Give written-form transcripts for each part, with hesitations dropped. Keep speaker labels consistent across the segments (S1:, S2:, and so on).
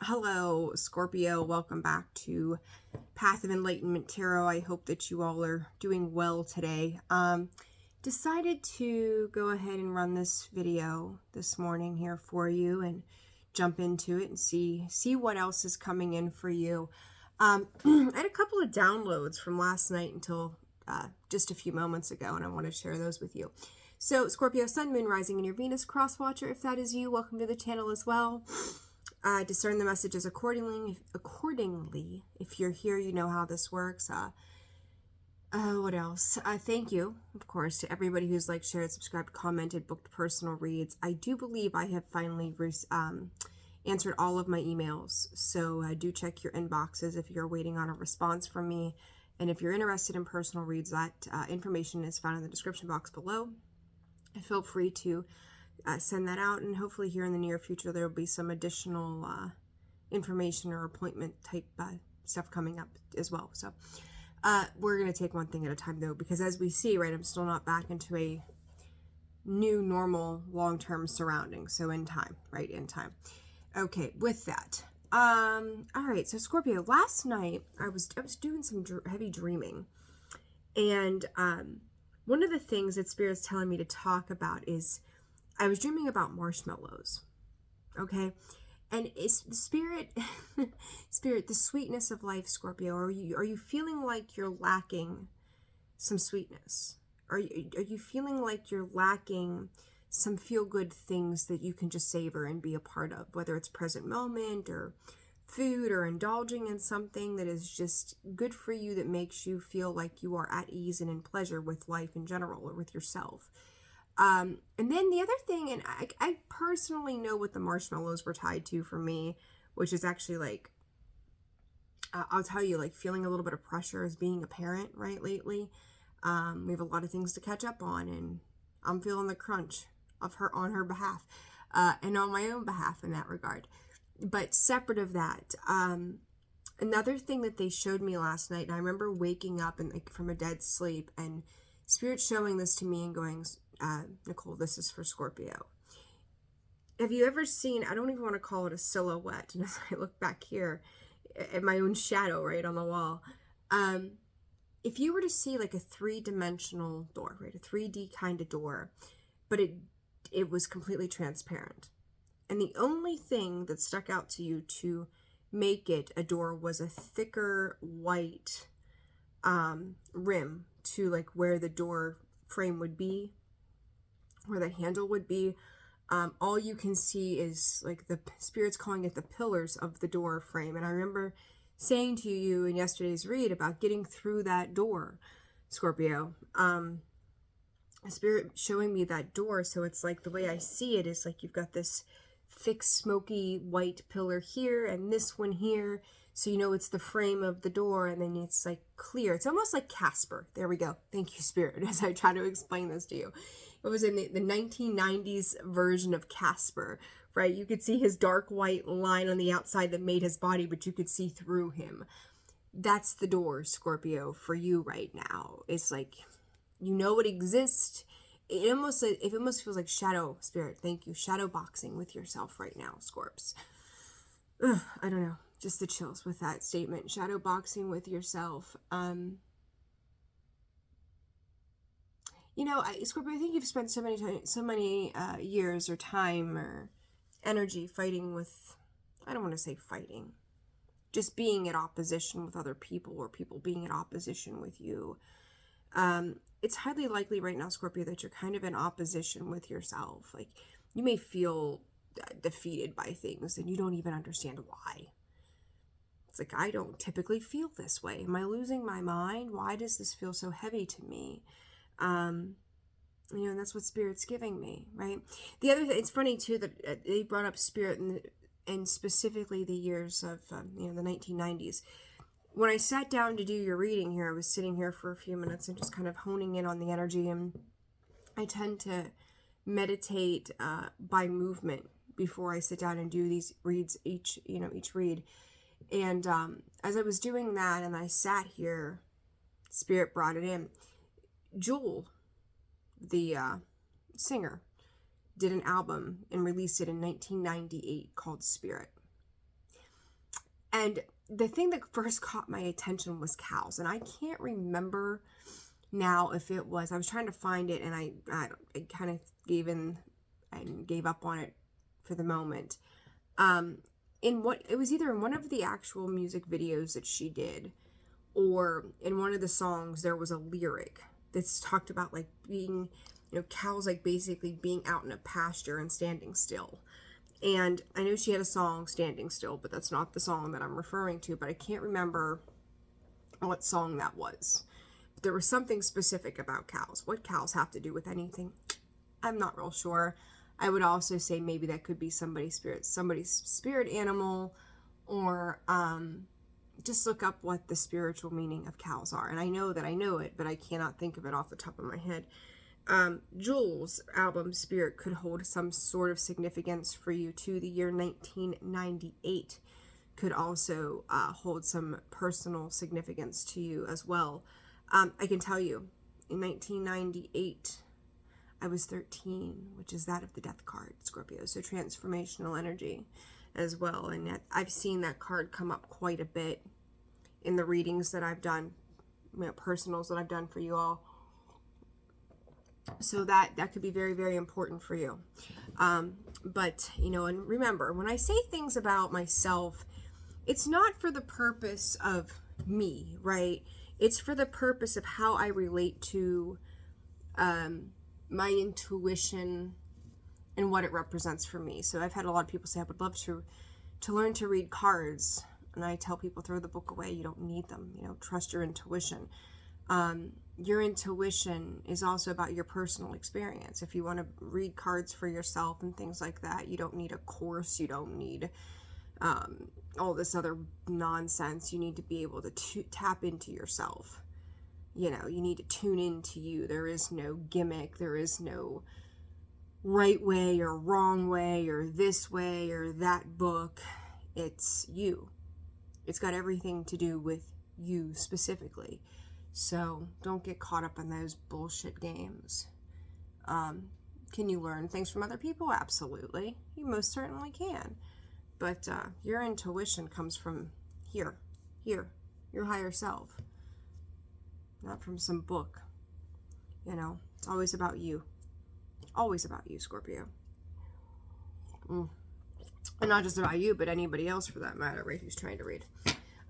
S1: Hello, Scorpio. Welcome back to Path of Enlightenment Tarot. I hope that you all are doing well today. Decided to go ahead and run this video this morning here for you and jump into it and see what else is coming in for you. I had a couple of downloads from last night until just a few moments ago, and I want to share those with you. So, Scorpio, Sun, Moon, Rising, and your Venus cross-watcher, if that is you, welcome to the channel as well. Discern the messages accordingly. If you're here, you know how this works. What else? Thank you, of course, to everybody who's liked, shared, subscribed, commented, booked personal reads. I do believe I have finally answered all of my emails, so do check your inboxes if you're waiting on a response from me. And if you're interested in personal reads, that information is found in the description box below. And feel free to send that out, and hopefully here in the near future there will be some additional information or appointment type stuff coming up as well. So we're going to take one thing at a time though, because as we see, right, I'm still not back into a new normal long-term surrounding. So in time, right, in time. Okay, with that, all right, so Scorpio, last night I was doing some heavy dreaming, and one of the things that Spirit's telling me to talk about is I was dreaming about marshmallows, okay? And it's Spirit, the sweetness of life, Scorpio. Are you feeling like you're lacking some sweetness? Are you feeling like you're lacking some feel-good things that you can just savor and be a part of, whether it's present moment or food or indulging in something that is just good for you, that makes you feel like you are at ease and in pleasure with life in general or with yourself? And then the other thing, and I personally know what the marshmallows were tied to for me, which is actually like, I'll tell you, like feeling a little bit of pressure as being a parent, right, lately. We have a lot of things to catch up on, and I'm feeling the crunch of her on her behalf, and on my own behalf in that regard. But separate of that, another thing that they showed me last night, and I remember waking up and like from a dead sleep, and Spirit showing this to me and going, Nicole, this is for Scorpio. Have you ever seen, I don't even want to call it a silhouette, and as I look back here at my own shadow right on the wall, if you were to see like a three-dimensional door, right, a 3D kind of door, but it was completely transparent, and the only thing that stuck out to you to make it a door was a thicker white rim to like where the door frame would be, where the handle would be. All you can see is like the Spirit's calling it the pillars of the door frame. And I remember saying to you in yesterday's read about getting through that door, Scorpio. Spirit showing me that door. So it's like the way I see it is like you've got this thick smoky white pillar here and this one here. So you know it's the frame of the door, and then it's like clear. It's almost like Casper. There we go. Thank you, Spirit, as I try to explain this to you. It was in the 1990s version of Casper, right? You could see his dark white line on the outside that made his body, but you could see through him. That's the door, Scorpio, for you right now. It's like, you know it exists. It almost feels like shadow, Spirit. Thank you. Shadow boxing with yourself right now, Scorps. Ugh, I don't know. Just the chills with that statement. Shadow boxing with yourself. You know, Scorpio, I think you've spent so many years or time or energy fighting with, I don't want to say fighting, just being at opposition with other people, or people being at opposition with you. It's highly likely right now, Scorpio, that you're kind of in opposition with yourself. Like, you may feel defeated by things and you don't even understand why. It's like, I don't typically feel this way. Am I losing my mind? Why does this feel so heavy to me? You know, and that's what Spirit's giving me, right? The other thing, it's funny too that they brought up Spirit and specifically the years of, you know, the 1990s. When I sat down to do your reading here, I was sitting here for a few minutes and just kind of honing in on the energy, and I tend to meditate by movement before I sit down and do these reads, each read. And as I was doing that and I sat here, Spirit brought it in. Jewel, the singer, did an album and released it in 1998 called Spirit. And the thing that first caught my attention was cows. And I can't remember now if it was, I was trying to find it, and I kind of gave up on it for the moment. It was either in one of the actual music videos that she did, or in one of the songs, there was a lyric that's talked about like being, cows like basically being out in a pasture and standing still. And I know she had a song, Standing Still, but that's not the song that I'm referring to, but I can't remember what song that was. But there was something specific about cows. What cows have to do with anything, I'm not real sure. I would also say maybe that could be somebody's spirit animal, or just look up what the spiritual meaning of cows are. And I know that I know it, but I cannot think of it off the top of my head. Jules' album Spirit could hold some sort of significance for you too. The year 1998 could also hold some personal significance to you as well. I can tell you, in 1998, I was 13, which is that of the death card, Scorpio. So transformational energy as well. And I've seen that card come up quite a bit in the readings that I've done, personals that I've done for you all. So that could be very, very important for you. But, and remember, when I say things about myself, it's not for the purpose of me, right? It's for the purpose of how I relate to my intuition and what it represents for me. So I've had a lot of people say, I would love to learn to read cards. And I tell people, throw the book away. You don't need them. Trust your intuition. Your intuition is also about your personal experience. If you want to read cards for yourself and things like that, you don't need a course. You don't need all this other nonsense. You need to be able to tap into yourself. You need to tune into you. There is no gimmick. There is no right way or wrong way or this way or that book. It's you. It's got everything to do with you specifically. So don't get caught up in those bullshit games. Can you learn things from other people? Absolutely. You most certainly can. But your intuition comes from here, your higher self. Not from some book. It's always about you. Always about you, Scorpio. And not just about you, but anybody else for that matter, right, who's trying to read.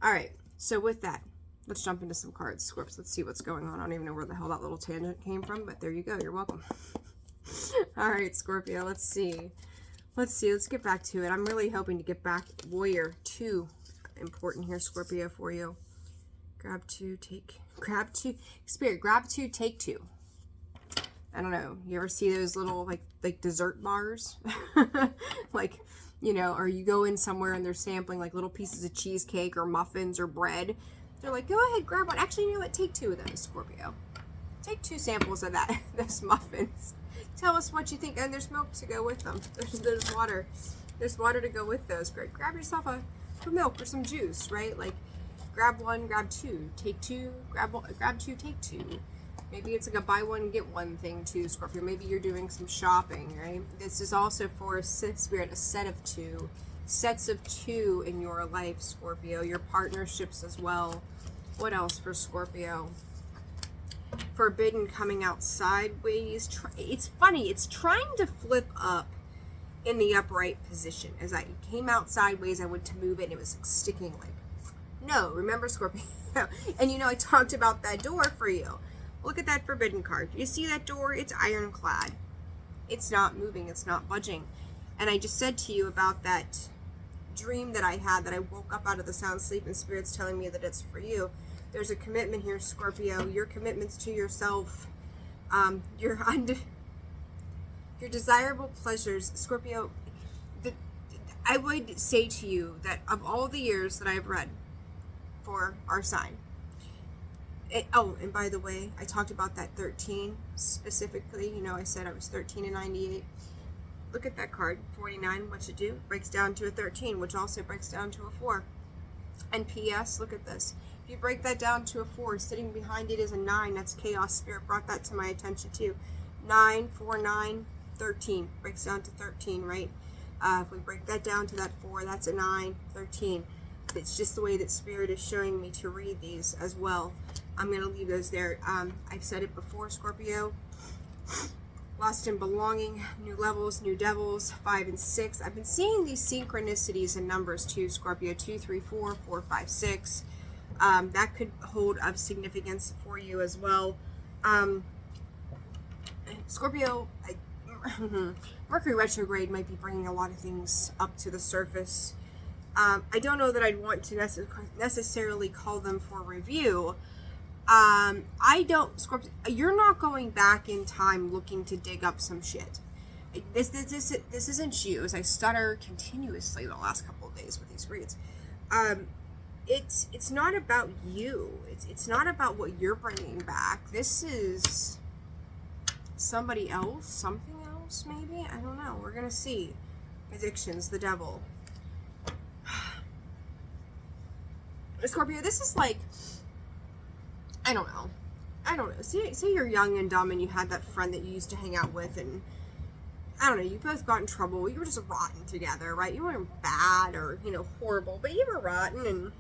S1: All right, so with that, let's jump into some cards, Scorps. Let's see what's going on. I don't even know where the hell that little tangent came from, but there you go. You're welcome. All right, Scorpio, let's see. Let's get back to it. I'm really hoping to get back Warrior 2. Important here, Scorpio, for you. Grab two, Spirit, grab two, take two. I don't know. You ever see those little, like dessert bars? Or you go in somewhere and they're sampling, like, little pieces of cheesecake or muffins or bread. They're like, go ahead, grab one. Actually, you know what? Take two of those, Scorpio. Take 2 samples of those muffins. Tell us what you think. And there's milk to go with them. There's water. There's water to go with those. Great. Grab yourself a milk or some juice, right? Like, grab one, grab two. Take two, grab two, take two. Maybe it's like a buy one, get one thing too, Scorpio. Maybe you're doing some shopping, right? This is also for Spirit, a set of 2. Sets of 2 in your life, Scorpio. Your partnerships as well. What else for Scorpio? Forbidden coming out sideways. It's funny. It's trying to flip up in the upright position. As I came out sideways, I went to move it, and it was sticking like, no. Remember, Scorpio? And I talked about that door for you. Look at that Forbidden card. You see that door? It's ironclad. It's not moving. It's not budging. And I just said to you about that dream that I had, that I woke up out of the sound sleep and Spirit's telling me that it's for you. There's a commitment here, Scorpio. Your commitments to yourself, your desirable pleasures, Scorpio. I would say to you that of all the years that I've read for our sign, and by the way, I talked about that 13 specifically. I said I was 13 in 98. Look at that card, 49. What you do? Breaks down to a 13, which also breaks down to a 4. And P.S. Look at this. If you break that down to a 4, sitting behind it is a 9. That's chaos. Spirit brought that to my attention too. 9, 4, 9, 13. Breaks down to 13, right? If we break that down to that 4, that's a 9, 13. It's just the way that Spirit is showing me to read these as well. I'm going to leave those there. I've said it before, Scorpio. Lost in belonging, new levels, new devils, 5 and 6. I've been seeing these synchronicities in numbers too, Scorpio. 2, 3, 4, 4, 5, 6. That could hold of significance for you as well. Scorpio, Mercury retrograde might be bringing a lot of things up to the surface. I don't know that I'd want to necessarily call them for review. Scorpio, you're not going back in time looking to dig up some shit. This isn't you, as I stutter continuously the last couple of days with these reads. It's not about you. It's not about what you're bringing back. This is somebody else, something else, maybe? I don't know. We're gonna see. Addictions, the devil. Scorpio, this is like, I don't know. Say you're young and dumb and you had that friend that you used to hang out with, and I don't know, you both got in trouble. You were just rotten together, right? You weren't bad or, horrible, but you were rotten, and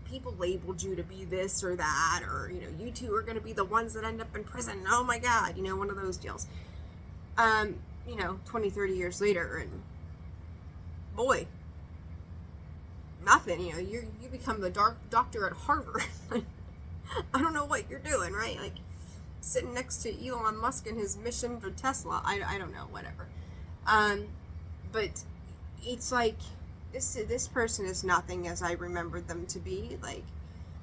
S1: people labeled you to be this or that, or, you two are going to be the ones that end up in prison. Oh my God, one of those deals. 20, 30 years later, and boy, nothing, you become the doctor at Harvard. I don't know what you're doing, right? Like, sitting next to Elon Musk and his mission for Tesla. I don't know, whatever. But it's like, this person is nothing as I remembered them to be. Like,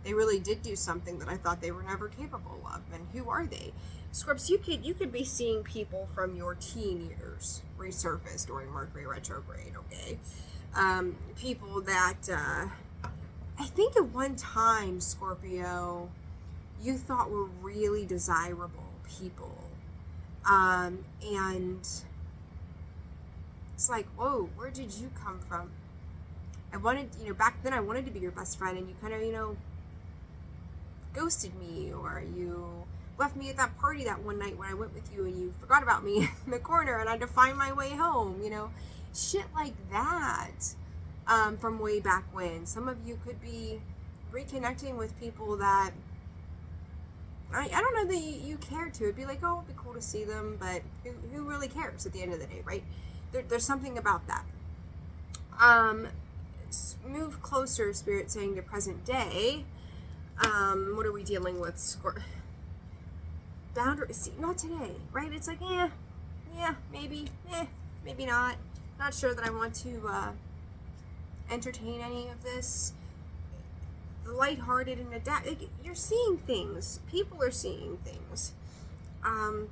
S1: they really did do something that I thought they were never capable of. And who are they? Scorps, you could be seeing people from your teen years resurface during Mercury retrograde, okay? People that, I think at one time, Scorpio, you thought were really desirable people. And it's like, whoa, where did you come from? I wanted, back then I wanted to be your best friend, and you kind of, ghosted me, or you left me at that party that one night when I went with you, and you forgot about me in the corner, and I had to find my way home, shit like that. From way back when. Some of you could be reconnecting with people that I don't know that you care to. It'd be like, oh, it'd be cool to see them, but who really cares at the end of the day, right? There's something about that. Move closer, Spirit saying, to present day. What are we dealing with? Boundary. See, not today, right? It's like, yeah, maybe not. Not sure that I want to entertain any of this. Lighthearted and adapt. Like, you're seeing things. People are seeing things. Dragon.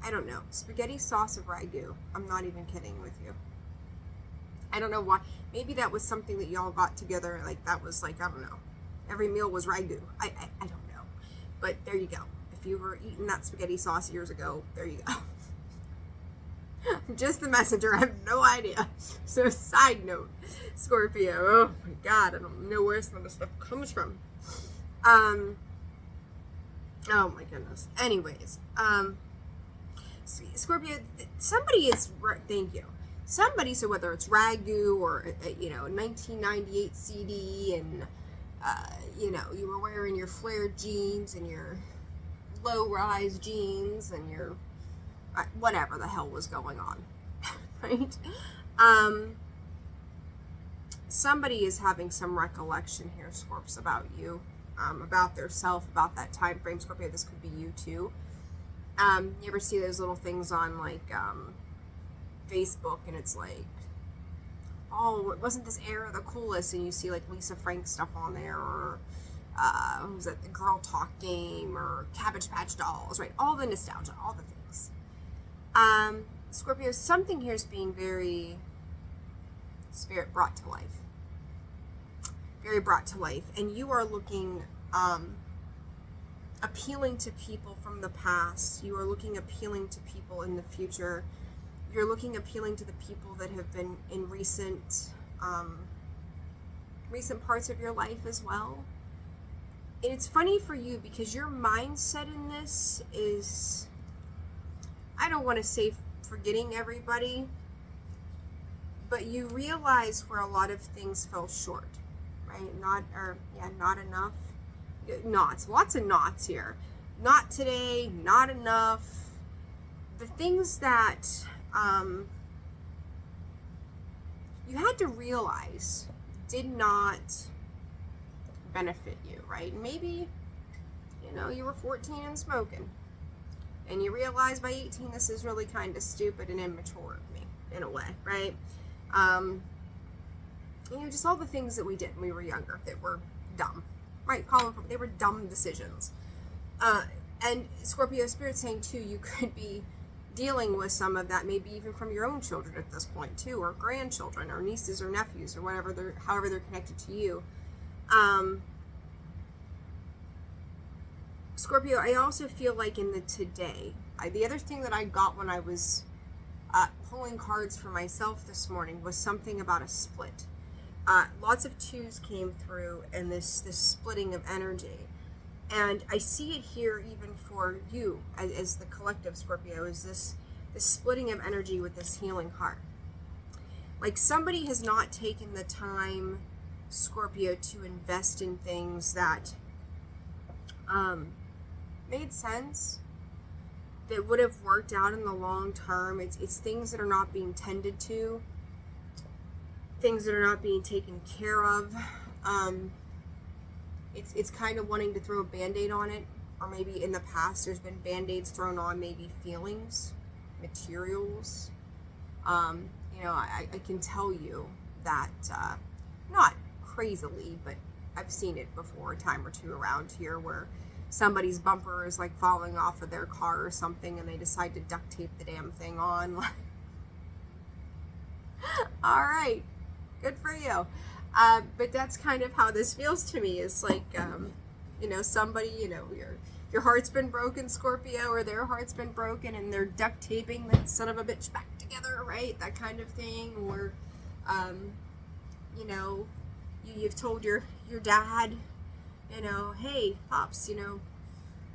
S1: I don't know. Spaghetti sauce of ragu. I'm not even kidding with you. I don't know why. Maybe that was something that y'all got together. Like, that was like, I don't know. Every meal was ragu. I don't know. But there you go. If you were eating that spaghetti sauce years ago, there you go. I'm just the messenger. I have no idea. So, side note, Scorpio. Oh my God, I don't know where some of this stuff comes from. Oh my goodness. Anyways, Scorpio, somebody is, thank you. Somebody, so whether it's ragu or, 1998 CD, and, you were wearing your flared jeans and your low-rise jeans and your whatever the hell was going on, right? Somebody is having some recollection here, Scorps, about you, about their self, about that time frame. Scorpio, this could be you too. You ever see those little things on, like, Facebook, and it's like, oh, wasn't this era the coolest? And you see, like, Lisa Frank stuff on there, or what was it, the Girl Talk game, or Cabbage Patch Dolls, right? All the nostalgia, all the things. Scorpio, something here is being very Spirit brought to life. Very brought to life. And you are looking, appealing to people from the past. You are looking appealing to people in the future. You're looking appealing to the people that have been in recent parts of your life as well. And it's funny for you because your mindset in this is, I don't want to say forgetting everybody, but you realize where a lot of things fell short, right? Not enough. Knots, lots of knots here. Not today, not enough. The things that you had to realize did not benefit you, right? Maybe, you were 14 and smoking, and you realize by 18 this is really kind of stupid and immature of me, in a way, right? Just all the things that we did when we were younger that were dumb, right? They were dumb decisions. And Scorpio Spirit saying too, you could be dealing with some of that, maybe even from your own children at this point too, or grandchildren, or nieces or nephews, or whatever however they're connected to you. Scorpio, I also feel like in the today, the other thing that I got when I was pulling cards for myself this morning was something about a split. Lots of twos came through, and this splitting of energy. And I see it here even for you as the collective Scorpio, is this splitting of energy with this healing heart. Like somebody has not taken the time, Scorpio, to invest in things that made sense, that would have worked out in the long term. It's things that are not being tended to, things that are not being taken care of. It's kind of wanting to throw a band-aid on it, or maybe in the past there's been band-aids thrown on maybe feelings, materials. I can tell you that, not crazily, but I've seen it before a time or two around here where somebody's bumper is like falling off of their car or something, and they decide to duct tape the damn thing on. All right, good for you. But that's kind of how this feels to me. It's like, somebody, your heart's been broken, Scorpio, or their heart's been broken, and they're duct taping that son of a bitch back together, right? That kind of thing. Or, you've told your dad, hey, Pops,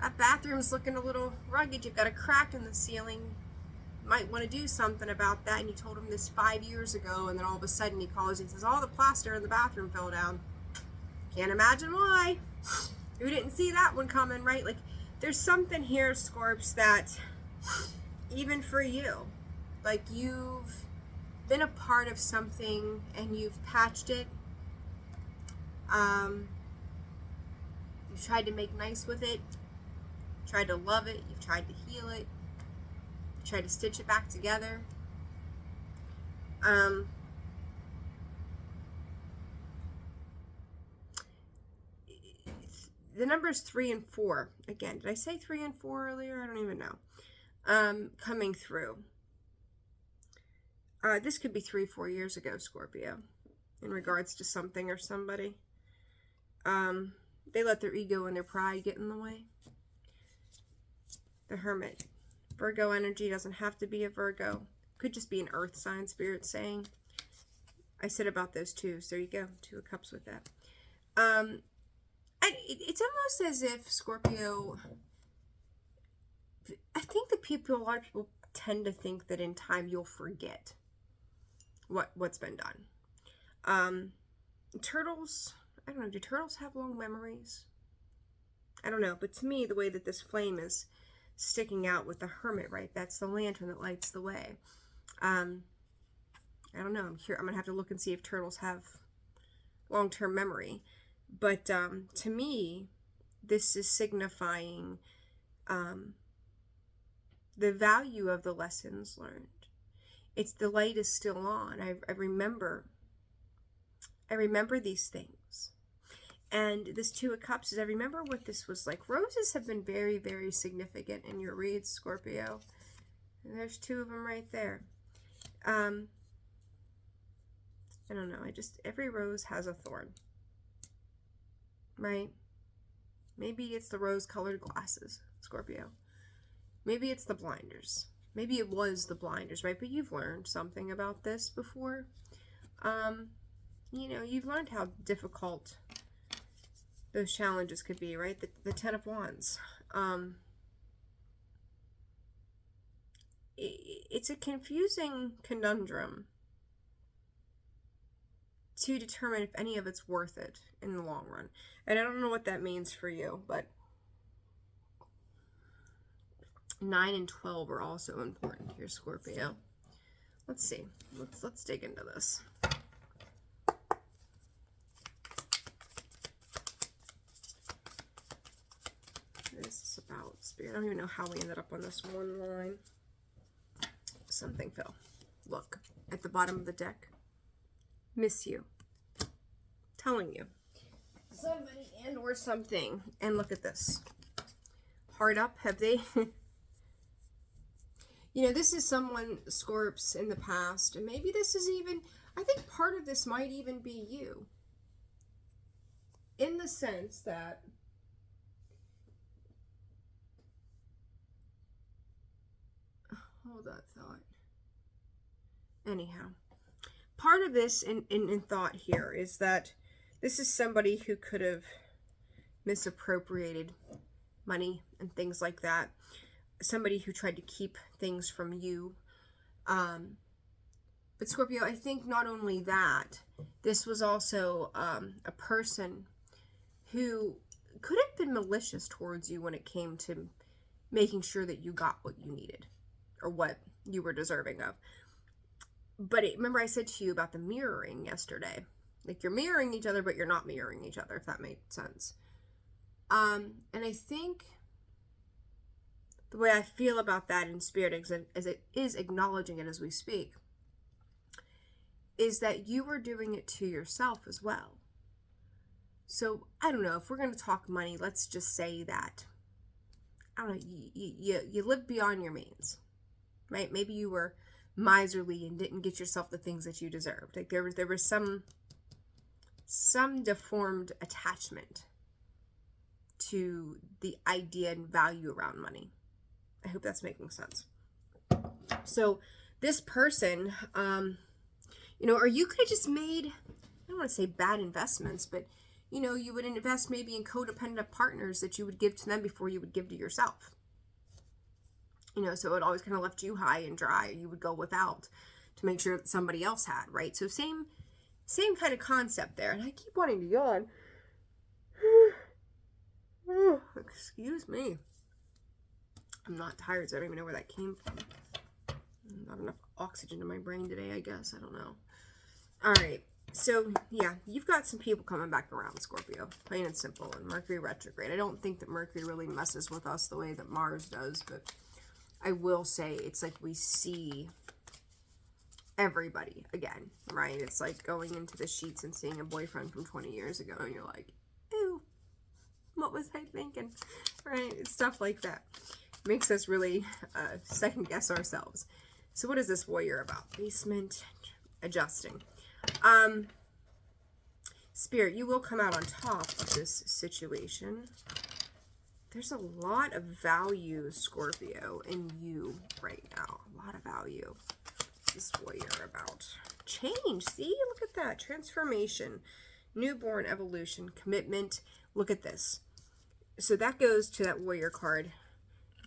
S1: that bathroom's looking a little rugged. You've got a crack in the ceiling. Might want to do something about that. And you told him this 5 years ago, and then all of a sudden he calls you and says, all the plaster in the bathroom fell down. Can't imagine why. Who didn't see that one coming, right? Like, there's something here, Scorps, that even for you, like, you've been a part of something and you've patched it. You've tried to make nice with it, tried to love it, you've tried to heal it, tried to stitch it back together. The numbers 3 and 4. Again, did I say 3 and 4 earlier? I don't even know. Coming through. This could be 3-4 years ago, Scorpio, in regards to something or somebody. They let their ego and their pride get in the way. The Hermit. Virgo energy doesn't have to be a Virgo. Could just be an earth sign, Spirit saying. I said about those two, so there you go. 2 of Cups with that. It's almost as if, Scorpio, I think that a lot of people tend to think that in time you'll forget what's been done. Turtles, I don't know, do turtles have long memories? I don't know, but to me, the way that this flame is sticking out with the Hermit, right? That's the lantern that lights the way. I don't know. I'm going to have to look and see if turtles have long-term memory. But to me, this is signifying the value of the lessons learned. It's the light is still on. I remember these things. And this 2 of Cups is, I remember what this was like. Roses have been very, very significant in your reads, Scorpio. And there's 2 of them right there. I don't know. Every rose has a thorn. Right? Maybe it's the rose-colored glasses, Scorpio. Maybe it's the blinders. Maybe it was the blinders, right? But you've learned something about this before. You've learned how difficult those challenges could be, right? The 10 of Wands. it's a confusing conundrum to determine if any of it's worth it in the long run. And I don't know what that means for you, but 9 and 12 are also important here, Scorpio. Let's see. Let's dig into this. What is this about, Spirit? I don't even know how we ended up on this one line. Something fell. Look, at the bottom of the deck. Miss you. Telling you. Somebody and or something. And look at this. Heart up. Have they... You know, this is someone, Scorps, in the past. And maybe this is even... I think part of this might even be you. In the sense that... Hold that thought. Anyhow, part of this in thought here is that this is somebody who could have misappropriated money and things like that. Somebody who tried to keep things from you. But Scorpio, I think not only that, this was also a person who could have been malicious towards you when it came to making sure that you got what you needed or what you were deserving of. But remember I said to you about the mirroring yesterday. Like, you're mirroring each other, but you're not mirroring each other, if that made sense. And I think the way I feel about that in Spirit, as it is acknowledging it as we speak, is that you were doing it to yourself as well. So, I don't know, if we're going to talk money, let's just say that, I don't know, you lived beyond your means, right? Maybe you were miserly and didn't get yourself the things that you deserved. Like, there was some deformed attachment to the idea and value around money. I hope that's making sense. So this person, you know, or you could have just made, I don't want to say bad investments, but, you know, you would invest maybe in codependent partners that you would give to them before you would give to yourself. You know, so it always kind of left you high and dry. You would go without to make sure that somebody else had, right? So same kind of concept there. And I keep wanting to yawn. Excuse me. I'm not tired, so I don't even know where that came from. Not enough oxygen in my brain today, I guess. I don't know. All right. So, yeah, you've got some people coming back around, Scorpio. Plain and simple. And Mercury retrograde. I don't think that Mercury really messes with us the way that Mars does, but I will say it's like we see everybody again, right? It's like going into the sheets and seeing a boyfriend from 20 years ago, and you're like, ew, what was I thinking? Right? It's stuff like that. Makes us really second guess ourselves. So what is this warrior about? Basement, adjusting. Spirit, you will come out on top of this situation. There's a lot of value, Scorpio, in you right now. A lot of value. This warrior about change. See, look at that. Transformation, newborn, evolution, commitment. Look at this. So that goes to that warrior card.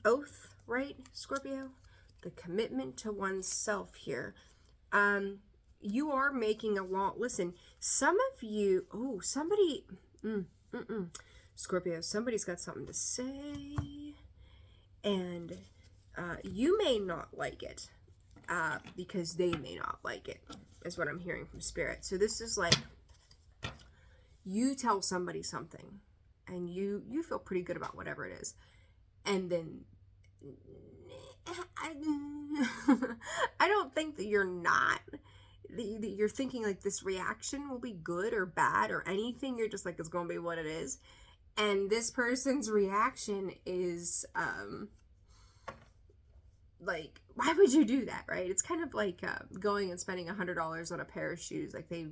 S1: Oath, right, Scorpio? The commitment to oneself here. You are making a lot. Listen, some of you, somebody, Scorpio, somebody's got something to say, and you may not like it, because they may not like it, is what I'm hearing from Spirit. So this is like, you tell somebody something, and you feel pretty good about whatever it is, and then I don't think that you're not. You're thinking like this reaction will be good or bad or anything. You're just like, it's going to be what it is. And this person's reaction is like, why would you do that, right? It's kind of like going and spending $100 on a pair of shoes. Like they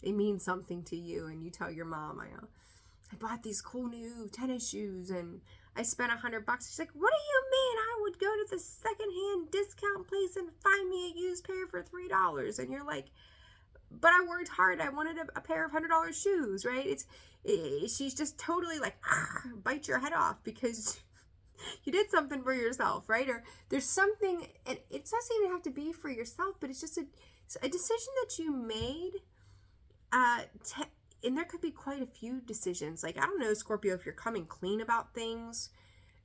S1: mean something to you, and you tell your mom, I bought these cool new tennis shoes and I spent $100. She's like, what do you mean? I would go to the secondhand discount place and find me a used pair for $3. And you're like, but I worked hard. I wanted a pair of $100 shoes, right? She's just totally like, bite your head off because You did something for yourself, right? Or there's something, and it doesn't even have to be for yourself, but it's just a decision that you made. And there could be quite a few decisions. Like, I don't know, Scorpio, if you're coming clean about things,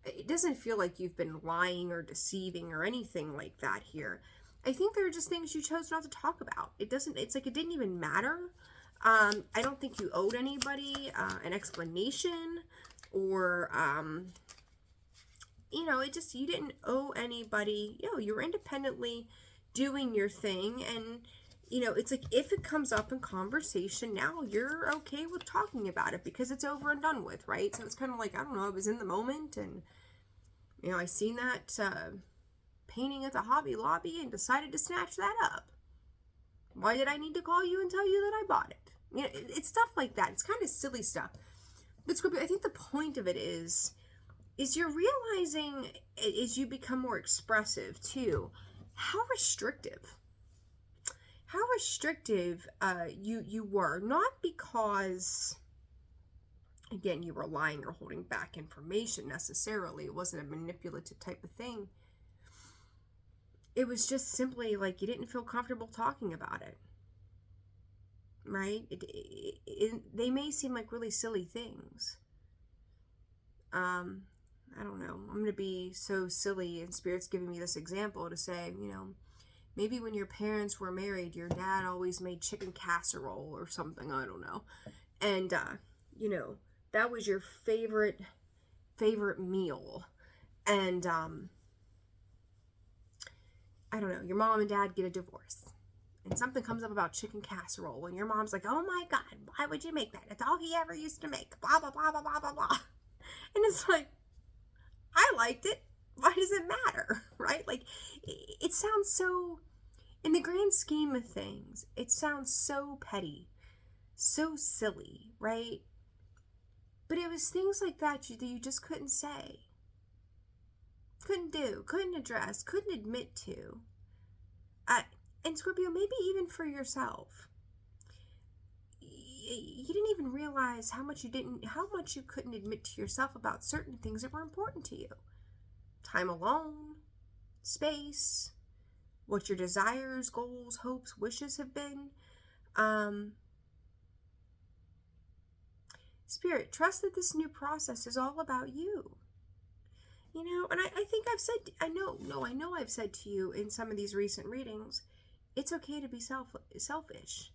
S1: it doesn't feel like you've been lying or deceiving or anything like that here. I think there are just things you chose not to talk about. It's like it didn't even matter. I don't think you owed anybody an explanation or, you didn't owe anybody, you were independently doing your thing. And, it's like if it comes up in conversation now, you're okay with talking about it because it's over and done with, right? So it's kind of like, I don't know, I was in the moment and, I seen that painting at the Hobby Lobby and decided to snatch that up. Why did I need to call you and tell you that I bought it? It's stuff like that. It's kind of silly stuff. But Scorpio, I think the point of it is you're realizing as you become more expressive too, how restrictive you were. Not because, again, you were lying or holding back information necessarily. It wasn't a manipulative type of thing. It was just simply like you didn't feel comfortable talking about it, right? They may seem like really silly things. I don't know. I'm going to be so silly, and Spirit's giving me this example to say, maybe when your parents were married, your dad always made chicken casserole or something. I don't know. And, that was your favorite meal. And, I don't know, your mom and dad get a divorce. And something comes up about chicken casserole. And your mom's like, oh my God, why would you make that? It's all he ever used to make. Blah, blah, blah, blah, blah, blah, blah. And it's like, I liked it. Why does it matter? Right? Like, it sounds so, in the grand scheme of things, it sounds so petty, so silly, right? But it was things like that that you just couldn't say, couldn't do, couldn't address, couldn't admit to. And Scorpio, maybe even for yourself, you didn't even realize how much you couldn't admit to yourself about certain things that were important to you. Time alone, space, what your desires, goals, hopes, wishes have been. Spirit, trust that this new process is all about you. And I think I've said, I know I've said to you in some of these recent readings, it's okay to be selfish.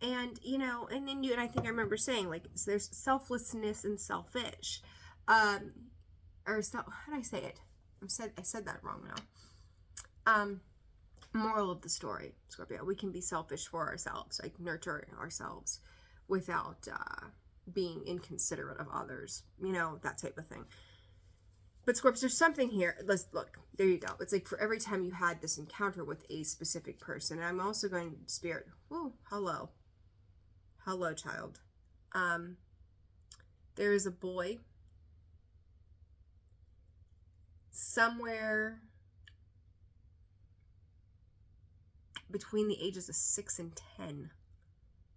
S1: And, and I think I remember saying, like, there's selflessness and selfish. How did I say it? I said that wrong now. Moral of the story, Scorpio, we can be selfish for ourselves, like nurture ourselves without being inconsiderate of others, that type of thing. But Scorpio, there's something here. Let's look. There you go. It's like for every time you had this encounter with a specific person. And I'm also going, Spirit, oh, hello, child. There is a boy somewhere between the ages of 6 and 10.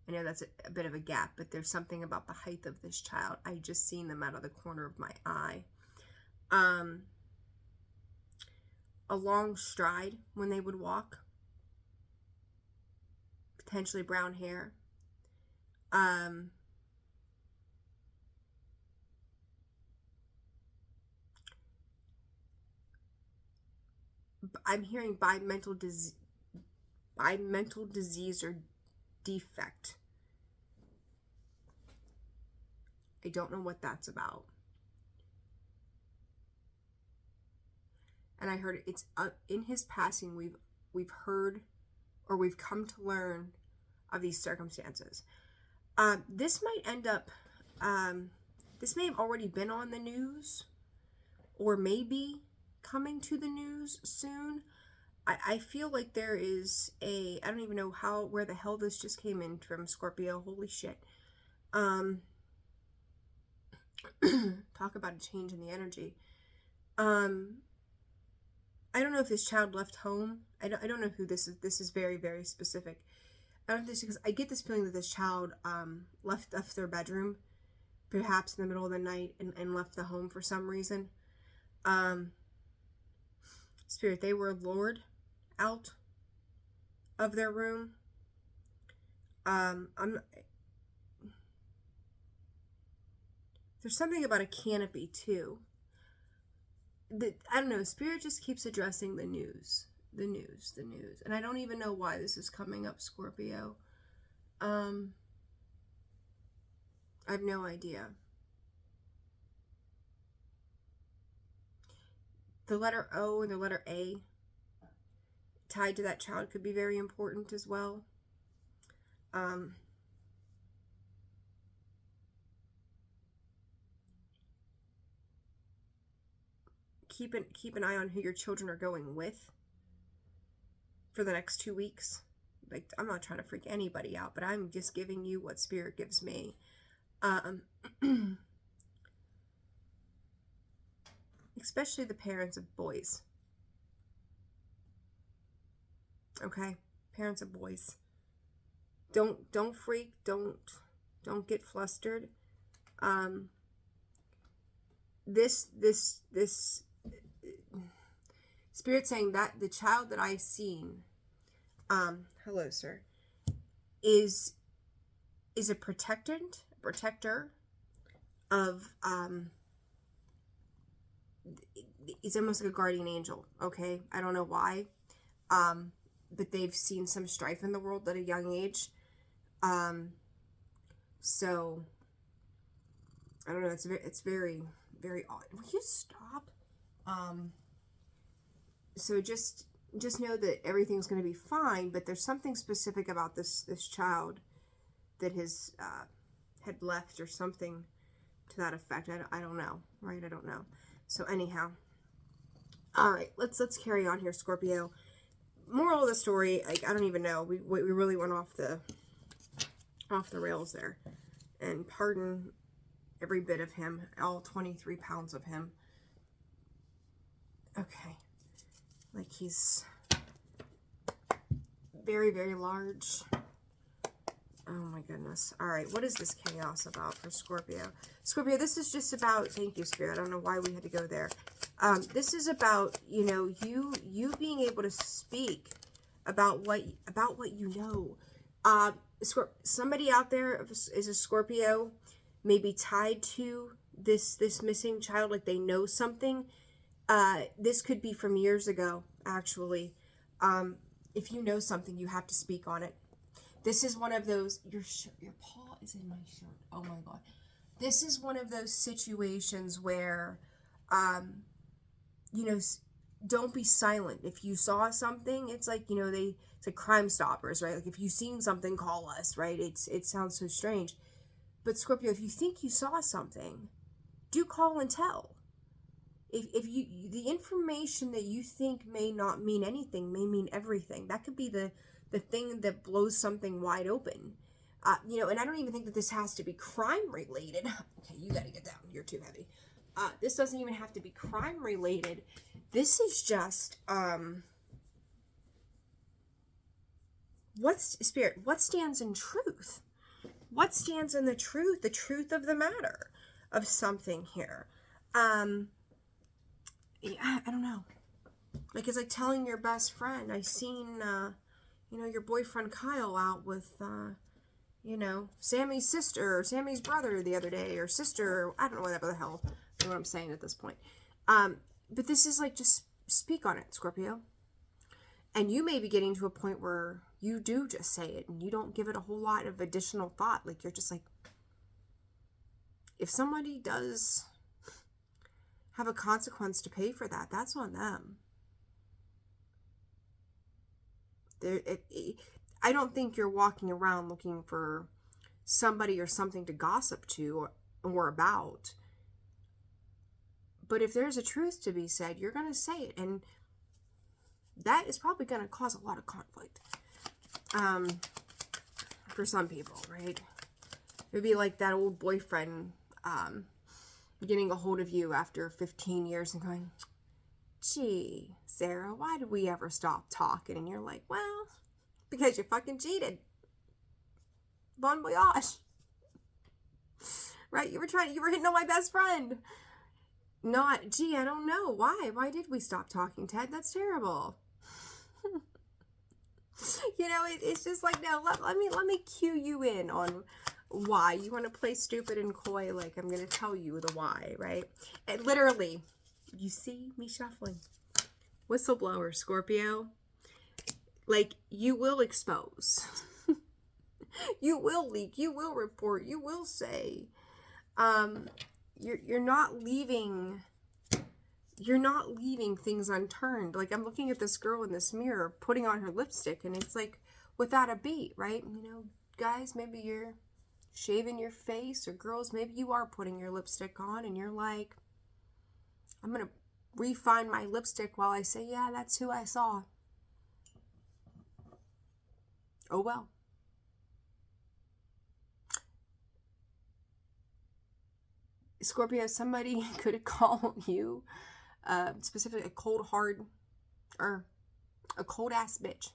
S1: I know that's a bit of a gap, but there's something about the height of this child. I just seen them out of the corner of my eye. A long stride when they would walk. Potentially brown hair. I'm hearing by mental disease or defect. I don't know what that's about. And I heard it's in his passing we've heard, or we've come to learn of these circumstances. This might end up, this may have already been on the news, or maybe coming to the news soon. I feel like there is I don't even know where the hell this just came in from, Scorpio. Holy shit. Talk about a change in the energy. I don't know if this child left home. I don't know who this is. This is very, very specific. I don't know if this, because I get this feeling that this child left their bedroom, perhaps in the middle of the night, and left the home for some reason. Spirit, they were lured out of their room. There's something about a canopy too. I don't know, Spirit just keeps addressing the news. And I don't even know why this is coming up, Scorpio. I have no idea. The letter O and the letter A tied to that child could be very important as well. Keep an eye on who your children are going with for the next 2 weeks. Like, I'm not trying to freak anybody out, but I'm just giving you what Spirit gives me. Especially the parents of boys. Okay? Parents of boys. Don't freak, don't get flustered. This Spirit saying that the child that I've seen, hello sir, is a protector of, it's almost like a guardian angel, okay? I don't know why, but they've seen some strife in the world at a young age, so, I don't know, it's very, very odd. Will you stop? So just know that everything's going to be fine, but there's something specific about this child that has had left or something to that effect. I don't know, right? I don't know. So anyhow, all right, let's carry on here, Scorpio. Moral of the story, like, I don't even know. We really went off the rails there, and pardon every bit of him, all 23 pounds of him. Okay. Like, he's very, very large. Oh my goodness. All right, what is this chaos about for Scorpio? Scorpio, this is just about, thank you, Spirit. I don't know why we had to go there. This is about, you know, you being able to speak about what you know. Somebody out there is a Scorpio, maybe tied to this missing child, like they know something. This could be from years ago, actually. If you know something, you have to speak on it. This is one of those, your paw is in my shirt. Oh my God. This is one of those situations where, you know, don't be silent. If you saw something, it's like, you know, it's like Crime Stoppers, right? Like, if you've seen something, call us, right? It sounds so strange. But Scorpio, if you think you saw something, do call and tell. If the information that you think may not mean anything may mean everything. That could be the thing that blows something wide open. You know, and I don't even think that this has to be crime related. Okay, you got to get down. You're too heavy. This doesn't even have to be crime related. This is just, Spirit, what stands in truth? What stands in the truth of the matter of something here? Yeah, I don't know. Like, it's like telling your best friend, I seen, you know, your boyfriend Kyle out with, you know, Sammy's sister or Sammy's brother the other day, or sister, or I don't know whatever the hell, I don't know what I'm saying at this point. But this is like, just speak on it, Scorpio. And you may be getting to a point where you do just say it and you don't give it a whole lot of additional thought. Like, you're just like, if somebody does have a consequence to pay for that, that's on them. I don't think you're walking around looking for somebody or something to gossip to or about. But if there's a truth to be said, you're going to say it. And that is probably going to cause a lot of conflict. For some people, right? It would be like that old boyfriend getting a hold of you after 15 years and going, gee, Sarah, why did we ever stop talking? And you're like, well, because you fucking cheated. Bon voyage. Right? You were hitting on my best friend. not, gee, I don't know. Why did we stop talking, Ted? That's terrible. You know, it's just like, no, let me cue you in on why. You want to play stupid and coy, like I'm going to tell you the why, right? And literally, you see me shuffling. Whistleblower, Scorpio. Like, you will expose. You will leak. You will report. You will say. You're not leaving things unturned. Like, I'm looking at this girl in this mirror putting on her lipstick, and it's like without a beat, right? You know, guys, maybe you're shaving your face, or girls, maybe you are putting your lipstick on and you're like, I'm gonna refine my lipstick while I say, yeah, that's who I saw. Oh well. Scorpio, somebody could call you specifically a cold hard or a cold ass bitch.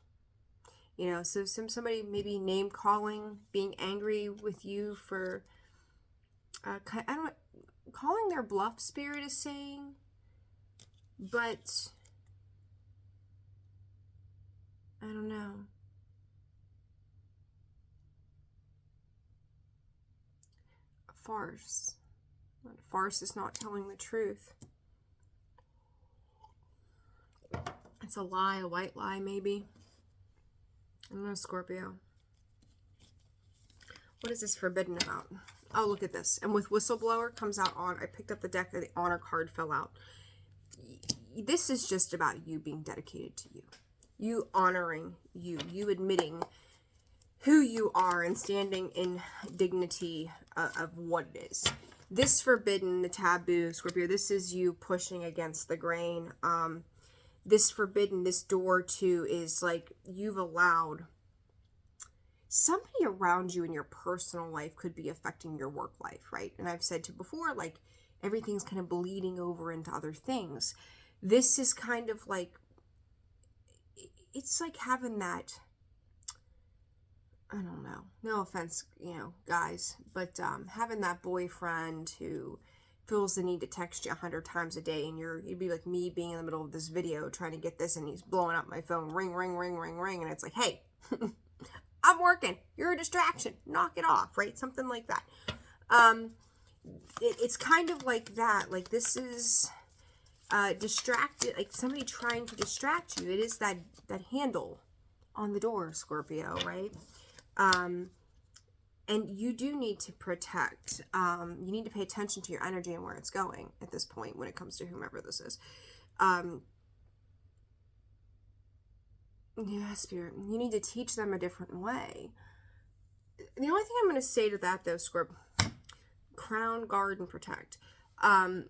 S1: You know, so somebody maybe name calling, being angry with you for I don't know, calling their bluff, Spirit is saying, but I don't know. A farce. A farce is not telling the truth. It's a lie, a white lie maybe. I don't know, Scorpio. What is this forbidden about? Oh, look at this. And with whistleblower comes out on, I picked up the deck and the honor card fell out. This is just about you being dedicated to you. You honoring you. You admitting who you are and standing in dignity of what it is. This forbidden, the taboo, Scorpio, this is you pushing against the grain. This forbidden, this door to is like you've allowed somebody around you in your personal life could be affecting your work life, right? And I've said to before, like everything's kind of bleeding over into other things. This is kind of like, it's like having that, I don't know, no offense, you know, guys, but having that boyfriend who feels the need to text you 100 times a day, and you'd be like me being in the middle of this video trying to get this, and he's blowing up my phone, ring, ring, ring, ring, ring, and it's like, hey, I'm working, you're a distraction, knock it off, right? Something like that. It's kind of like that. Like, this is distracted, like somebody trying to distract you. It is that handle on the door, Scorpio, right? And you do need to protect. You need to pay attention to your energy and where it's going at this point when it comes to whomever this is. Yeah, Spirit, you need to teach them a different way. The only thing I'm going to say to that, though, Scorp, crown, guard, and protect. I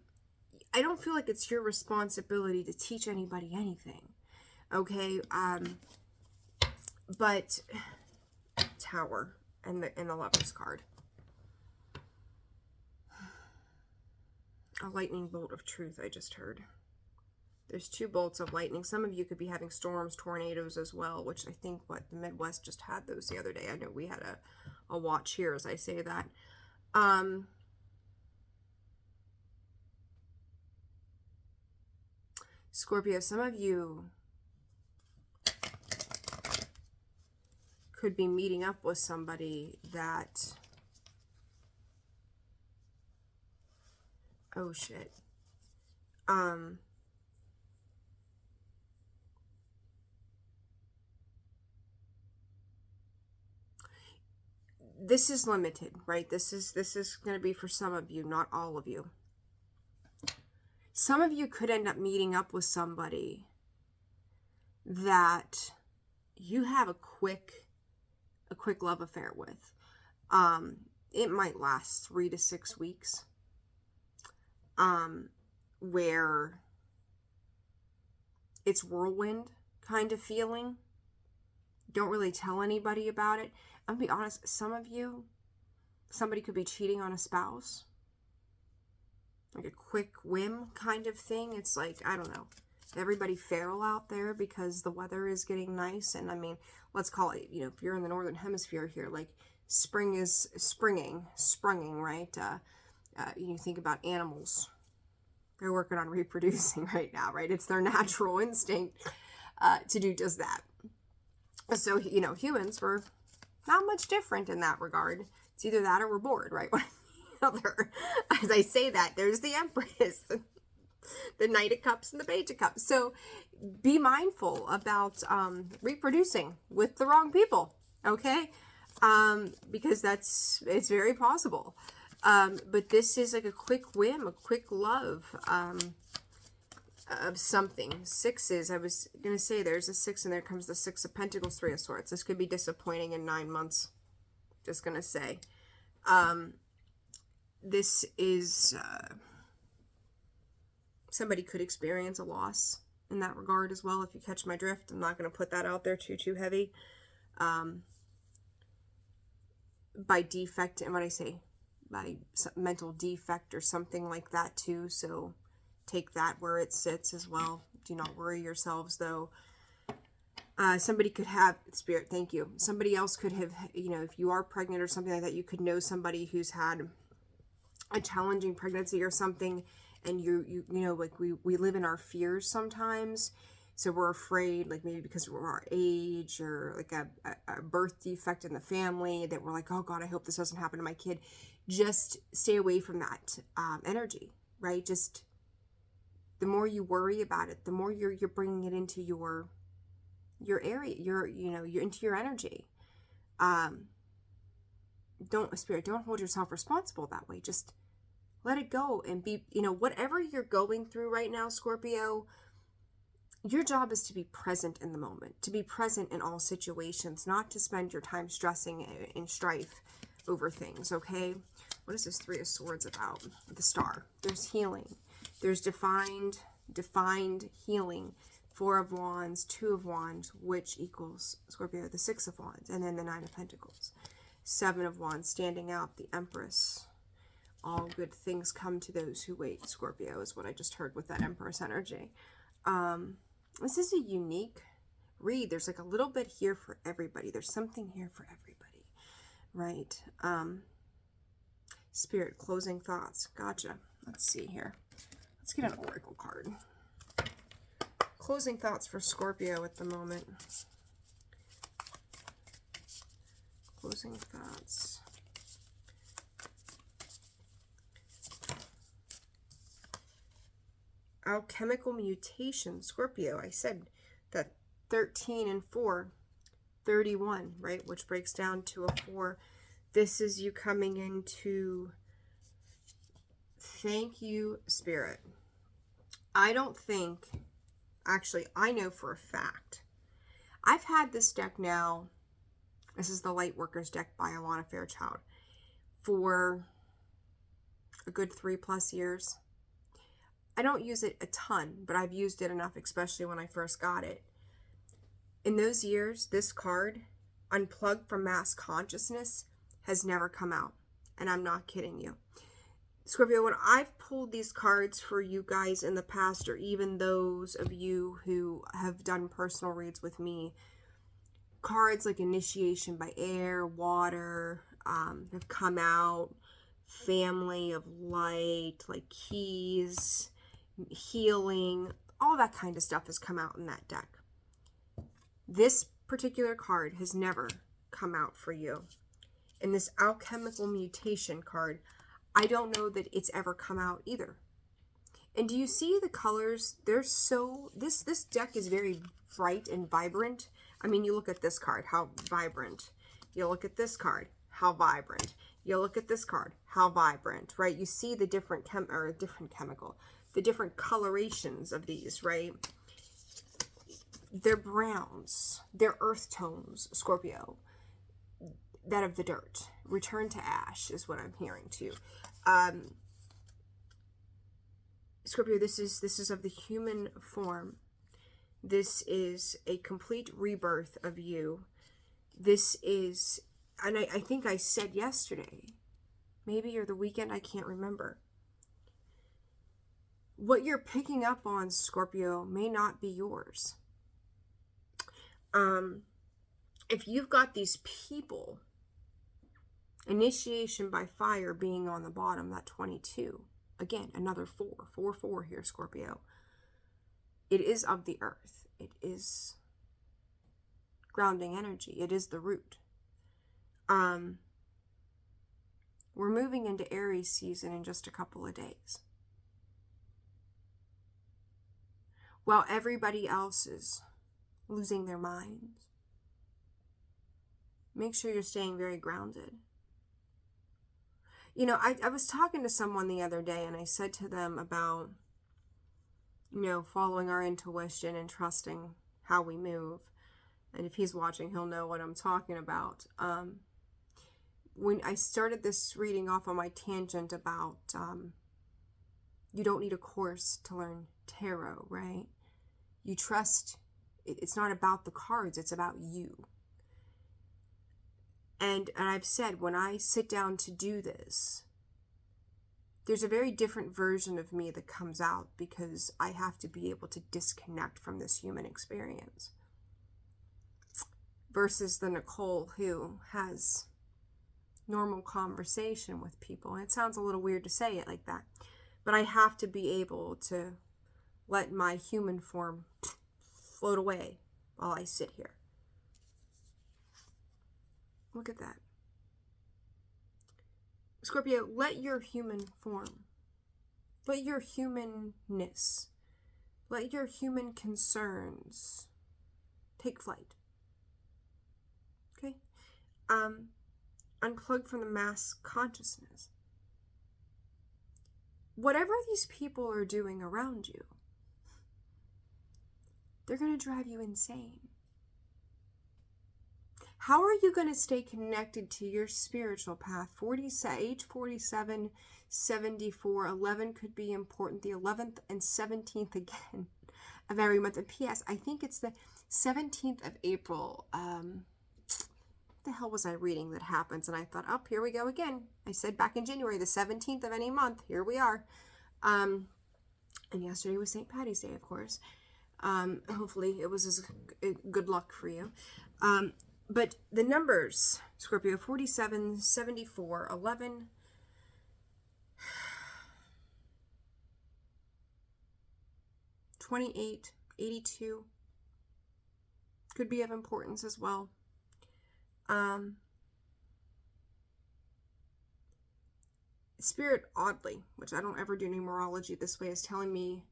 S1: don't feel like it's your responsibility to teach anybody anything. Okay? But Tower and the Lover's card. A lightning bolt of truth, I just heard. There's 2 bolts of lightning. Some of you could be having storms, tornadoes as well, which I think, the Midwest just had those the other day. I know we had a watch here as I say that. Scorpio, some of you could be meeting up with somebody that, oh shit, this is limited, right? This is going to be for some of you, not all of you. Some of you could end up meeting up with somebody that you have a quick love affair with. It might last 3 to 6 weeks. Where it's whirlwind kind of feeling. Don't really tell anybody about it. I'm gonna be honest, some of you, somebody could be cheating on a spouse. Like a quick whim kind of thing. It's like, I don't know, everybody feral out there because the weather is getting nice. And I mean, let's call it, you know, if you're in the northern hemisphere here, like spring is sprunging, right? You think about animals, They're working on reproducing right now, right? It's their natural instinct to do just that. So, you know, humans were not much different in that regard. It's either that or we're bored, right? As I say that, there's the Empress, the Knight of Cups and the Page of Cups. So be mindful about reproducing with the wrong people, okay? Because it's very possible. But this is like a quick whim, a quick love of something. Sixes, I was going to say there's a 6 and there comes the 6 of Pentacles, 3 of Swords. This could be disappointing in 9 months. Just going to say. This is, somebody could experience a loss in that regard as well, if you catch my drift. I'm not going to put that out there too heavy. By defect, and what I say, by mental defect or something like that too. So take that where it sits as well. Do not worry yourselves though. Somebody could have, Spirit, thank you. Somebody else could have, you know, if you are pregnant or something like that, you could know somebody who's had a challenging pregnancy or something, and you know, like we live in our fears sometimes. So we're afraid, like maybe because we're our age or like a birth defect in the family, that we're like, oh God, I hope this doesn't happen to my kid. Just stay away from that energy, right? Just the more you worry about it, the more you're bringing it into your area, you're into your energy. Don't hold yourself responsible that way. Just let it go and be, you know, whatever you're going through right now, Scorpio, your job is to be present in the moment, to be present in all situations, not to spend your time stressing in strife over things, okay? What is this 3 of Swords about? The Star. There's healing. There's defined healing. 4 of Wands, 2 of Wands, which equals, Scorpio, the 6 of Wands, and then the 9 of Pentacles. 7 of Wands, standing out, the Empress. All good things come to those who wait, Scorpio, is what I just heard with that Empress energy. This is a unique read. There's like a little bit here for everybody. There's something here for everybody, right? Spirit, closing thoughts. Gotcha. Let's see here. Let's get an oracle card. Closing thoughts for Scorpio at the moment. Closing thoughts. Alchemical mutation, Scorpio. I said that 13 and 4, 31, right? Which breaks down to a 4. This is you coming into, thank you, Spirit. I don't think, actually, I know for a fact, I've had this deck now, this is the Lightworkers deck by Alana Fairchild, for a good 3+ years. I don't use it a ton, but I've used it enough, especially when I first got it. In those years, this card, Unplugged from Mass Consciousness, has never come out. And I'm not kidding you. Scorpio, when I've pulled these cards for you guys in the past, or even those of you who have done personal reads with me, cards like Initiation by Air, Water, have come out, Family of Light, like Keys, Healing, all that kind of stuff has come out in that deck. This particular card has never come out for you. And this Alchemical Mutation card, I don't know that it's ever come out either. And do you see the colors? They're so, this deck is very bright and vibrant. I mean, you look at this card, how vibrant. You look at this card, how vibrant. You look at this card, how vibrant, right? You see the different the different colorations of these, right? They're browns, they're earth tones, Scorpio. That of the dirt. Return to ash is what I'm hearing too. Scorpio, this is of the human form. This is a complete rebirth of you. This is, and I think I said yesterday, maybe, or the weekend, I can't remember. What you're picking up on, Scorpio, may not be yours. If you've got these people, Initiation by Fire being on the bottom, that 22, Again, another 4 here, Scorpio. It is of the earth. It is grounding energy. It is the root. We're moving into Aries season in just a couple of days. While everybody else is losing their minds, make sure you're staying very grounded. You know, I was talking to someone the other day, and I said to them about, you know, following our intuition and trusting how we move. And if he's watching, he'll know what I'm talking about. When I started this reading off on my tangent about you don't need a course to learn tarot, right? You trust, it's not about the cards, it's about you. And I've said, when I sit down to do this, there's a very different version of me that comes out because I have to be able to disconnect from this human experience. Versus the Nicole who has normal conversation with people. And it sounds a little weird to say it like that, but I have to be able to let my human form float away while I sit here. Look at that. Scorpio, let your human form, let your humanness, let your human concerns take flight. Okay? Unplug from the mass consciousness. Whatever these people are doing around you, they're going to drive you insane. How are you going to stay connected to your spiritual path? Age 47, 74, 11 could be important. The 11th and 17th again of every month. And P.S., I think it's the 17th of April. What the hell was I reading that happens? And I thought, oh, here we go again. I said back in January, the 17th of any month. Here we are. And yesterday was St. Patty's Day, of course. Hopefully it was as good luck for you. But the numbers, Scorpio, 47, 74, 11, 28, 82 could be of importance as well. Spirit, oddly, which I don't ever do numerology this way, is telling me,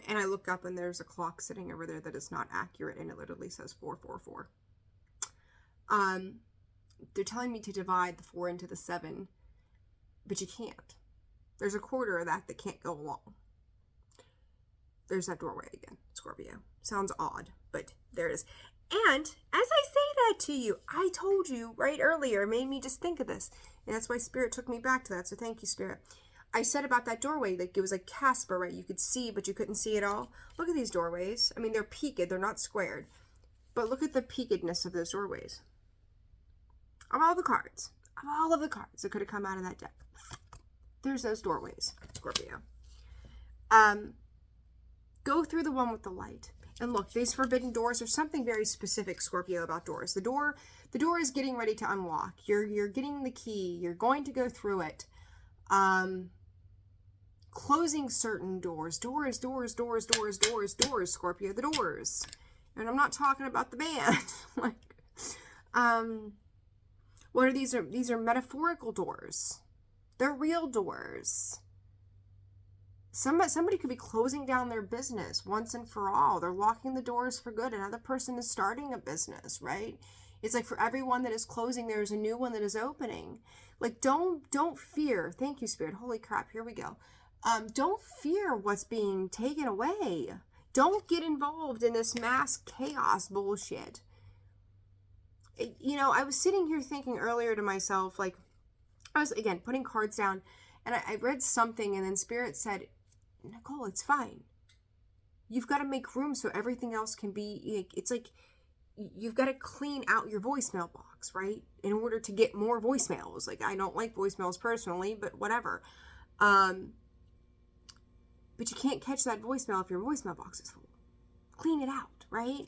S1: and I look up and there's a clock sitting over there that is not accurate, and it literally says 444. They're telling me to divide the 4 into the 7, but you can't. There's a quarter of that can't go along. There's that doorway again, Scorpio. Sounds odd, but there it is. And as I say that to you, I told you right earlier, it made me just think of this. And that's why Spirit took me back to that. So thank you, Spirit. I said about that doorway, like it was like Casper, right? You could see, but you couldn't see it all. Look at these doorways. I mean, they're peaked. They're not squared. But look at the peakedness of those doorways. Of all of the cards that could have come out of that deck, there's those doorways, Scorpio. Go through the one with the light. And look, these forbidden doors are something very specific, Scorpio, about doors. The door is getting ready to unlock. You're getting the key. You're going to go through it. Closing certain doors, Scorpio, the doors. And I'm not talking about the band. What are these? These are metaphorical doors. They're real doors. Somebody could be closing down their business once and for all. They're locking the doors for good. Another person is starting a business, right? It's like for everyone that is closing, there's a new one that is opening. Like, don't fear. Thank you, Spirit. Holy crap, here we go. Don't fear what's being taken away. Don't get involved in this mass chaos bullshit. You know, I was sitting here thinking earlier to myself, like, I was, again, putting cards down, and I read something, and then Spirit said, Nicole, it's fine. You've got to make room so everything else can be, it's like, you've got to clean out your voicemail box, right? In order to get more voicemails. Like, I don't like voicemails personally, but whatever. But you can't catch that voicemail if your voicemail box is full. Clean it out, right?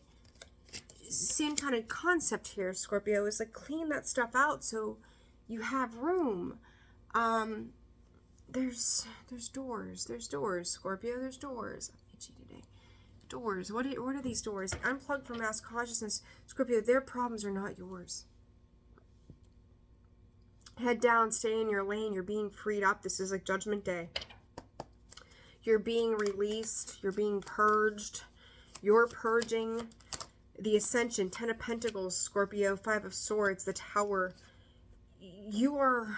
S1: Same kind of concept here, Scorpio, is like clean that stuff out so you have room. There's doors, Scorpio, there's doors. I'm itchy today. Doors. What are these doors? Unplug from mass consciousness. Scorpio, their problems are not yours. Head down, stay in your lane. You're being freed up. This is like Judgment Day. You're being released. You're being purged. You're purging. The Ascension, 10 of Pentacles, Scorpio, 5 of Swords, the Tower. You are,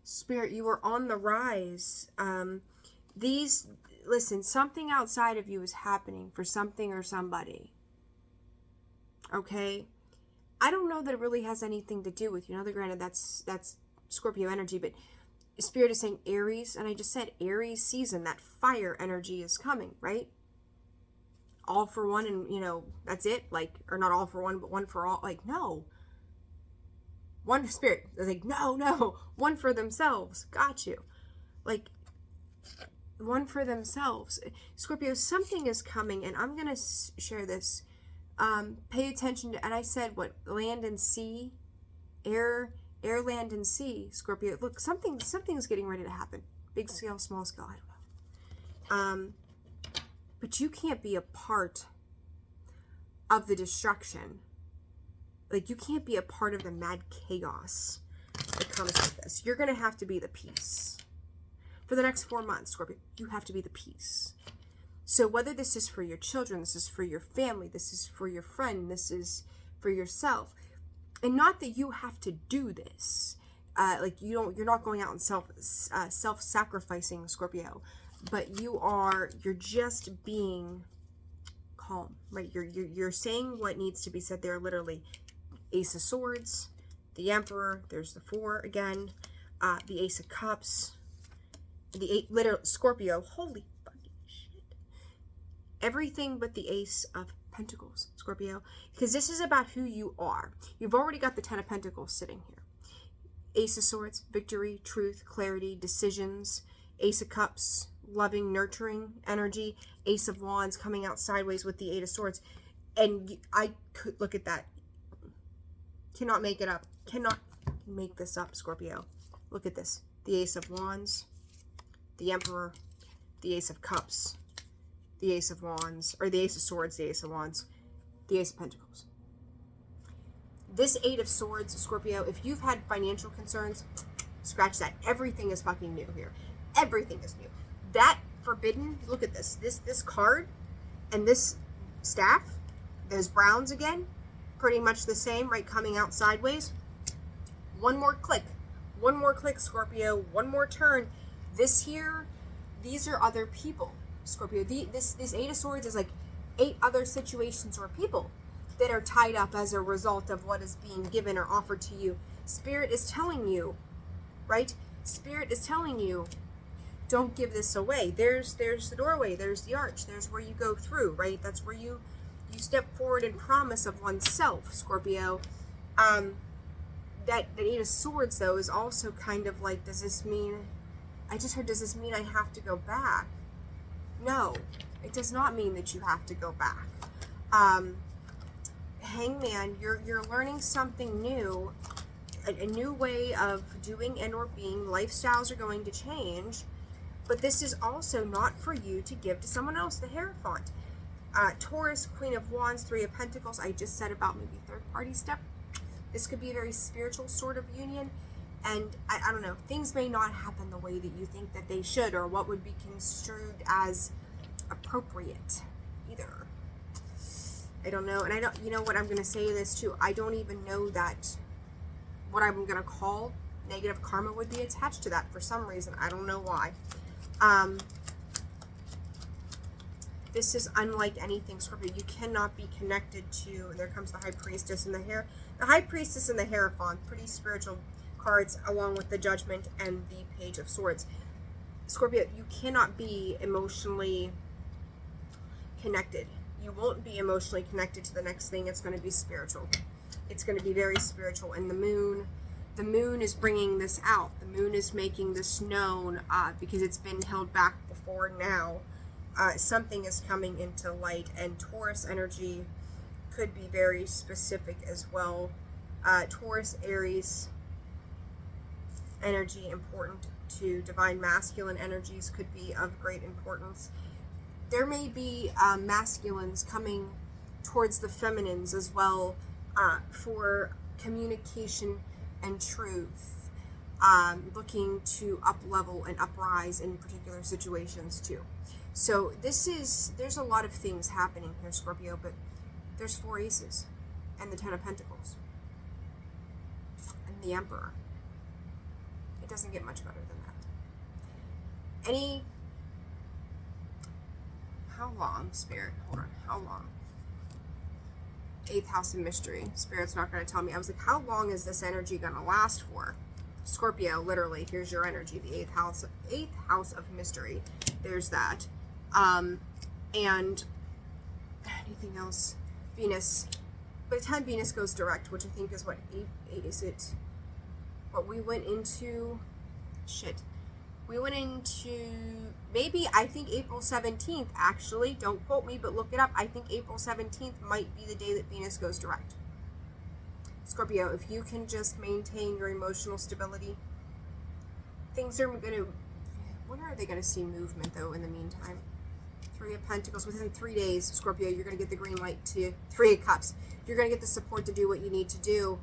S1: Spirit, you are on the rise. Listen, something outside of you is happening for something or somebody. Okay? I don't know that it really has anything to do with you. Now, granted, that's Scorpio energy, but Spirit is saying Aries, and I just said Aries season, that fire energy is coming, right? All for one, and, you know, that's it? Like, or not all for one, but one for all. Like, no. One Spirit. They're like, no. One for themselves. Got you. Like, one for themselves. Scorpio, something is coming, and I'm going to share this. Pay attention to, and I said, what, land and sea? Air, land, and sea, Scorpio. Look, something's getting ready to happen. Big scale, small scale, I don't know. But you can't be a part of the destruction. Like, you can't be a part of the mad chaos that comes with this. You're going to have to be the peace. For the next 4 months, Scorpio, you have to be the peace. So whether this is for your children, this is for your family, this is for your friend, this is for yourself. And not that you have to do this. Like, you're not going out and self-sacrificing, Scorpio. But you're just being calm, right? You're saying what needs to be said there, literally. Ace of Swords, the Emperor, there's the 4 again, the Ace of Cups, the 8, literally, Scorpio, holy fucking shit. Everything but the Ace of Pentacles, Scorpio, because this is about who you are. You've already got the 10 of Pentacles sitting here. Ace of Swords, victory, truth, clarity, decisions. Ace of Cups, loving, nurturing energy. Ace of Wands coming out sideways with the 8 of Swords. And I could look at that. Cannot make it up. Cannot make this up, Scorpio. Look at this. The Ace of Wands, the Emperor, the Ace of Cups, the Ace of Wands, or the Ace of Swords, the Ace of Wands, the Ace of Pentacles. This 8 of Swords, Scorpio, if you've had financial concerns, scratch that. Everything is fucking new here. Everything is new. That forbidden, look at this. This card and this staff, those browns again, pretty much the same, right? Coming out sideways. One more click, Scorpio. One more turn. This here, these are other people, Scorpio. This 8 of Swords is like 8 other situations or people that are tied up as a result of what is being given or offered to you. Spirit is telling you, right? Spirit is telling you, don't give this away. There's the doorway. There's the arch. There's where you go through, right? That's where you step forward in promise of oneself, Scorpio. That 8 of Swords, though, is also kind of like, does this mean, I just heard, does this mean I have to go back? No, it does not mean that you have to go back. Hangman, you're learning something new, a new way of doing and or being. Lifestyles are going to change, but this is also not for you to give to someone else. The Hierophant. Taurus, Queen of Wands, 3 of Pentacles. I just said about maybe third party step. This could be a very spiritual sort of union. And I don't know, things may not happen the way that you think that they should, or what would be construed as appropriate either. I don't know. And I don't, you know what, I'm going to say this too. I don't even know that what I'm going to call negative karma would be attached to that for some reason. I don't know why. This is unlike anything, Scorpio. You cannot be connected to, and there comes the High Priestess and the High Priestess and the Hierophant, pretty spiritual cards, along with the Judgment and the Page of Swords. Scorpio, you cannot be emotionally connected. You won't be emotionally connected to the next thing. It's going to be spiritual. It's going to be very spiritual. And the moon is bringing this out. The moon is making this known because it's been held back before now. Something is coming into light, and Taurus energy could be very specific as well. Taurus, Aries energy, important to divine masculine energies could be of great importance. There may be masculines coming towards the feminines as well, for communication and truth, looking to up level and uprise in particular situations too. So there's a lot of things happening here, Scorpio, but there's 4 aces and the 10 of Pentacles and the Emperor. It doesn't get much better than that. How long, Spirit? Hold on. How long? 8th house of mystery. Spirit's not going to tell me. I was like, how long is this energy going to last for? Scorpio, literally, here's your energy. The 8th house of mystery. There's that. And anything else? Venus. By the time Venus goes direct, which I think is what, 8 is it? What we went into, we went into, maybe, I think April 17th, actually. Don't quote me, but look it up. I think April 17th might be the day that Venus goes direct. Scorpio, if you can just maintain your emotional stability, things are going to, when are they going to see movement, though, in the meantime? 3 of Pentacles. Within 3 days, Scorpio, you're going to get the green light to 3 of Cups. You're going to get the support to do what you need to do.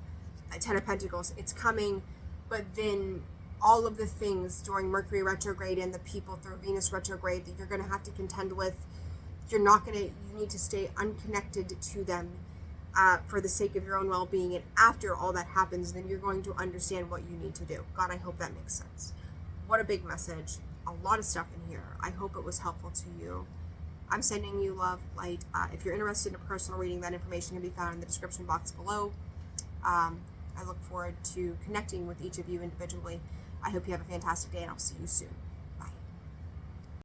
S1: 10 of Pentacles. It's coming, but then all of the things during Mercury retrograde and the people through Venus retrograde that you're going to have to contend with, you need to stay unconnected to them for the sake of your own well-being. And after all that happens, then you're going to understand what you need to do. God, I hope that makes sense. What a big message. A lot of stuff in here. I hope it was helpful to you. I'm sending you love, light. If you're interested in a personal reading, that information can be found in the description box below. I look forward to connecting with each of you individually. I hope you have a fantastic day, and I'll see you soon.